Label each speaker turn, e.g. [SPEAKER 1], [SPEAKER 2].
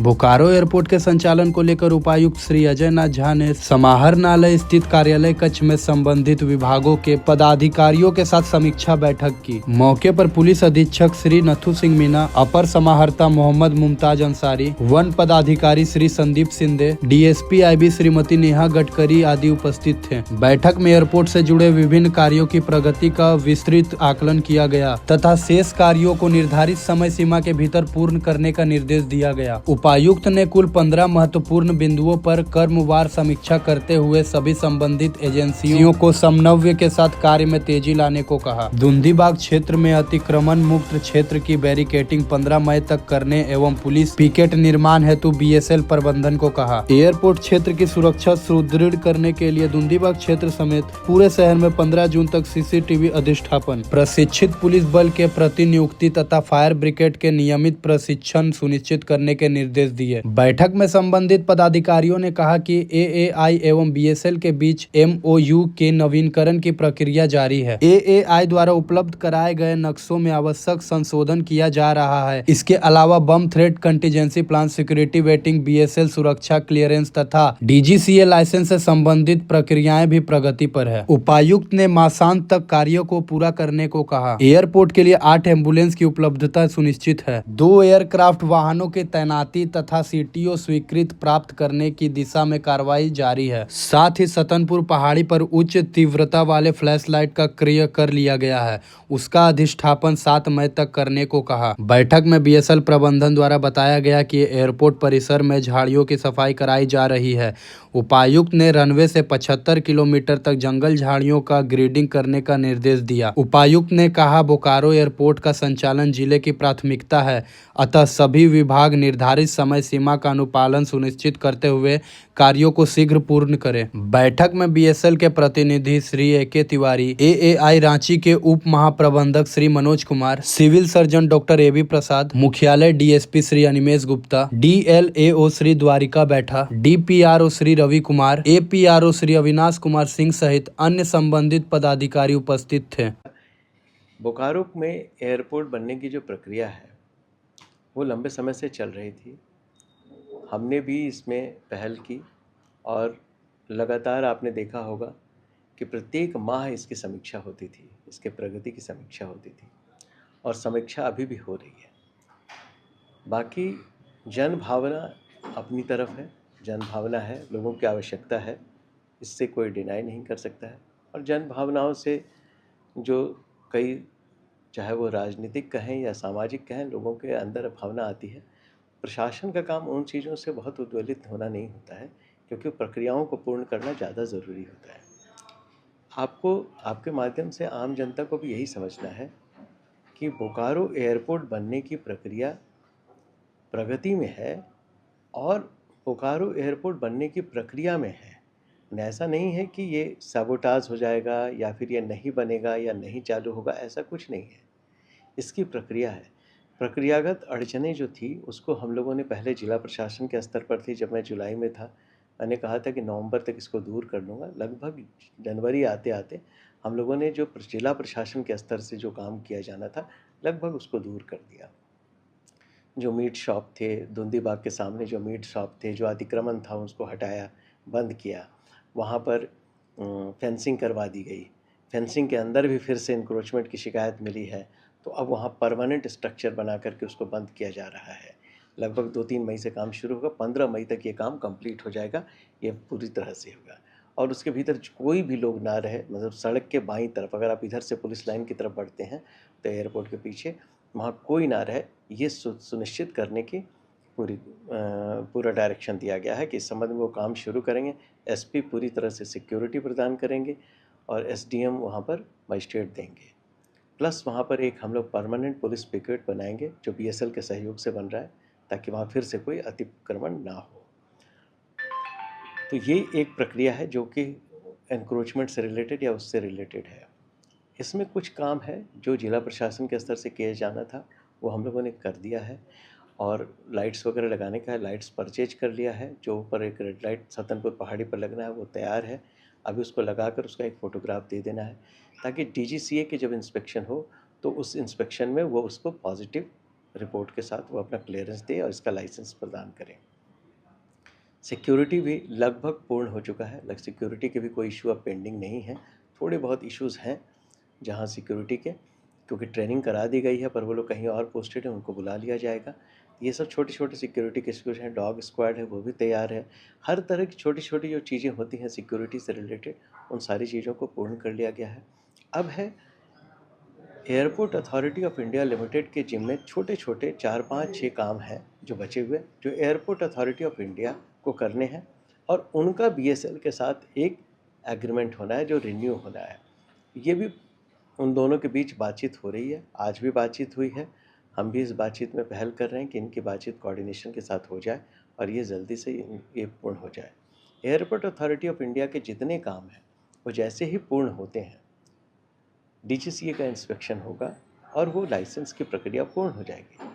[SPEAKER 1] Bokaro airport के संचालन को लेकर उपायुक्त श्री अजय नाथ झा ने समाहरणालय स्थित कार्यालय कक्ष में संबंधित विभागों के पदाधिकारियों के साथ समीक्षा बैठक की। मौके पर पुलिस अधीक्षक श्री नथु सिंह मीना, अपर समाहर्ता मोहम्मद मुमताज अंसारी, वन पदाधिकारी श्री संदीप सिंधे, डीएसपी आईबी श्रीमती नेहा गडकरी आदि उपस्थित थे। बैठक में एयरपोर्ट से जुड़े विभिन्न कार्यों की प्रगति का विस्तृत आकलन किया गया तथा शेष कार्यों को निर्धारित समय सीमा के भीतर पूर्ण करने का निर्देश दिया गया। उपायुक्त ने कुल 15 महत्वपूर्ण बिंदुओं पर क्रमवार समीक्षा करते हुए सभी संबंधित एजेंसियों को समन्वय के साथ कार्य में तेजी लाने को कहा। दुंदीबाग क्षेत्र में अतिक्रमण मुक्त क्षेत्र की बैरिकेटिंग 15 मई तक करने एवं पुलिस पिकेट निर्माण हेतु बीएसएल प्रबंधन को कहा। एयरपोर्ट क्षेत्र की सुरक्षा सुदृढ़ करने के लिए दुंदीबाग क्षेत्र समेत पूरे शहर में 15 जून तक सीसीटीवी अधिष्ठापन, प्रशिक्षित पुलिस बल के प्रतिनियुक्ति तथा फायर ब्रिगेड के नियमित प्रशिक्षण सुनिश्चित करने के निर्देश दिए। बैठक में संबंधित पदाधिकारियों ने कहा कि एएआई एवं बीएसएल के बीच एमओयू के नवीनीकरण की प्रक्रिया जारी है। एएआई द्वारा उपलब्ध कराए गए नक्शों में आवश्यक संशोधन किया जा रहा है। इसके अलावा bomb threat contingency plan, security vetting, BSL सुरक्षा क्लियरेंस तथा डीजीसीए लाइसेंस से संबंधित प्रक्रियाएं भी प्रगति पर है। उपायुक्त ने मासांत तक कार्यों को पूरा करने को कहा। एयरपोर्ट के लिए 8 एम्बुलेंस की उपलब्धता सुनिश्चित है। 2 एयरक्राफ्ट वाहनों की तैनाती तथा सीटीओ स्वीकृत प्राप्त करने की दिशा में कार्रवाई जारी है। साथ ही सतनपुर पहाड़ी पर उच्च तीव्रता वाले फ्लैश लाइट का क्रय कर लिया गया है। उसका अधिष्ठापन 7 मई तक करने को कहा। बैठक में बीएसएल प्रबंधन द्वारा बताया गया कि एयरपोर्ट परिसर में झाड़ियों की सफाई कराई जा रही है। उपायुक्त ने रनवे से 75 किलोमीटर तक जंगल झाड़ियों का ग्रेडिंग करने का निर्देश दिया। उपायुक्त ने कहा, बोकारो एयरपोर्ट का संचालन जिले की प्राथमिकता है, अतः सभी विभाग निर्धारित समय सीमा का अनुपालन सुनिश्चित करते हुए कार्यों को शीघ्र पूर्ण करें। बैठक में बीएसएल के प्रतिनिधि श्री एके तिवारी, एएआई रांची के उप महाप्रबंधक Shri Manoj Kumar, civil surgeon doctor AB Prasad, मुख्यालय DSP Shri Animesh Gupta, DLAO Shri Dwarika Baitha, DPRO Shri Ravi Kumar, APRO Shri Avinash Kumar Singh सहित अन्य संबंधित पदाधिकारी उपस्थित थे।
[SPEAKER 2] बोकारो में एयरपोर्ट बनने की जो प्रक्रिया है वो लंबे समय से चल रही थी। हमने भी इसमें पहल की और लगातार आपने देखा होगा कि प्रत्येक माह इसकी समीक्षा होती थी, इसके प्रगति की समीक्षा होती थी और समीक्षा अभी भी हो रही है। बाकी जन भावना अपनी तरफ है, जन भावना है, लोगों की आवश्यकता है, इससे कोई डिनाई नहीं कर सकता है। और जन भावनाओं से जो कई, चाहे वो राजनीतिक कहें या सामाजिक कहें, लोगों के अंदर भावना आती है। प्रशासन का काम उन चीज़ों से बहुत उद्वेलित होना नहीं होता है, क्योंकि प्रक्रियाओं को पूर्ण करना ज़्यादा ज़रूरी होता है। आपको आपके माध्यम से आम जनता को भी यही समझना है कि बोकारो एयरपोर्ट बनने की प्रक्रिया प्रगति में है और बोकारो एयरपोर्ट बनने की प्रक्रिया में है। ऐसा नहीं है कि ये साबोटाज हो जाएगा या फिर ये नहीं बनेगा या नहीं चालू होगा, ऐसा कुछ नहीं है। इसकी प्रक्रिया है। प्रक्रियागत अड़चनें जो थी उसको हम लोगों ने पहले जिला प्रशासन के स्तर पर थी। जब मैं जुलाई में था, मैंने कहा था कि नवंबर तक इसको दूर कर लूँगा। लगभग जनवरी आते आते हम लोगों ने जो जिला प्रशासन के स्तर से जो काम किया जाना था, लगभग उसको दूर कर दिया। जो मीट शॉप थे, दुंदीबाग के सामने जो मीट शॉप थे, जो अतिक्रमण था, उसको हटाया, बंद किया। वहाँ पर फेंसिंग करवा दी गई। फेंसिंग के अंदर भी फिर से इंक्रोचमेंट की शिकायत मिली है, तो अब वहाँ परमानेंट स्ट्रक्चर बना करके उसको बंद किया जा रहा है। लगभग 2-3 मई से काम शुरू होगा, 15 मई तक ये काम कंप्लीट हो जाएगा, ये पूरी तरह से होगा। और उसके भीतर कोई भी लोग ना रहे, मतलब सड़क के बाईं तरफ, अगर आप इधर से पुलिस लाइन की तरफ बढ़ते हैं तो एयरपोर्ट के पीछे वहाँ कोई ना रहे, ये सुनिश्चित करने की पूरा डायरेक्शन दिया गया है कि इस संबंध में वो काम शुरू करेंगे। एसपी पूरी तरह से सिक्योरिटी प्रदान करेंगे और एसडीएम वहाँ पर मजिस्ट्रेट देंगे। प्लस वहाँ पर एक हम लोग परमानेंट पुलिस पिकेट बनाएंगे जो बीएसएल के सहयोग से बन रहा है, ताकि वहाँ फिर से कोई अतिक्रमण ना हो। तो ये एक प्रक्रिया है जो कि एनक्रोचमेंट से रिलेटेड या उससे रिलेटेड है। इसमें कुछ काम है जो जिला प्रशासन के स्तर से किया जाना था, वो हम लोगों ने कर दिया है। और लाइट्स वगैरह लगाने का है, लाइट्स परचेज कर लिया है। जो ऊपर एक रेड लाइट सतनपुर पहाड़ी पर लगना है वो तैयार है। अभी उसको लगाकर उसका एक फ़ोटोग्राफ दे देना है, ताकि डीजीसीए के जब इंस्पेक्शन हो तो उस इंस्पेक्शन में वो उसको पॉजिटिव रिपोर्ट के साथ वो अपना क्लियरेंस दे और इसका लाइसेंस प्रदान करें। सिक्योरिटी भी लगभग पूर्ण हो चुका है, सिक्योरिटी के भी कोई इशू अब पेंडिंग नहीं है। थोड़े बहुत इश्यूज़ हैं जहाँ सिक्योरिटी के, क्योंकि ट्रेनिंग करा दी गई है पर वो लोग कहीं और पोस्टेड हैं, उनको बुला लिया जाएगा। ये सब छोटे छोटे सिक्योरिटी के इश्यूज हैं। डॉग स्क्वाड है वो भी तैयार है। हर तरह की छोटी छोटी जो चीज़ें होती हैं सिक्योरिटी से रिलेटेड, उन सारी चीज़ों को पूर्ण कर लिया गया है। अब है airport authority of India limited के जिम्मे छोटे छोटे 4, 5, 6 काम हैं जो बचे हुए, जो एयरपोर्ट अथॉरिटी ऑफ इंडिया को करने हैं और उनका बीएसएल के साथ एक एग्रीमेंट होना है जो रिन्यू होना है। ये भी उन दोनों के बीच बातचीत हो रही है, आज भी बातचीत हुई है। हम भी इस बातचीत में पहल कर रहे हैं कि इनकी बातचीत कोऑर्डिनेशन के साथ हो जाए और ये जल्दी से ये पूर्ण हो जाए। एयरपोर्ट अथॉरिटी ऑफ इंडिया के जितने काम हैं वो जैसे ही पूर्ण होते हैं डीजीसीए का इंस्पेक्शन होगा और वो लाइसेंस की प्रक्रिया पूर्ण हो जाएगी।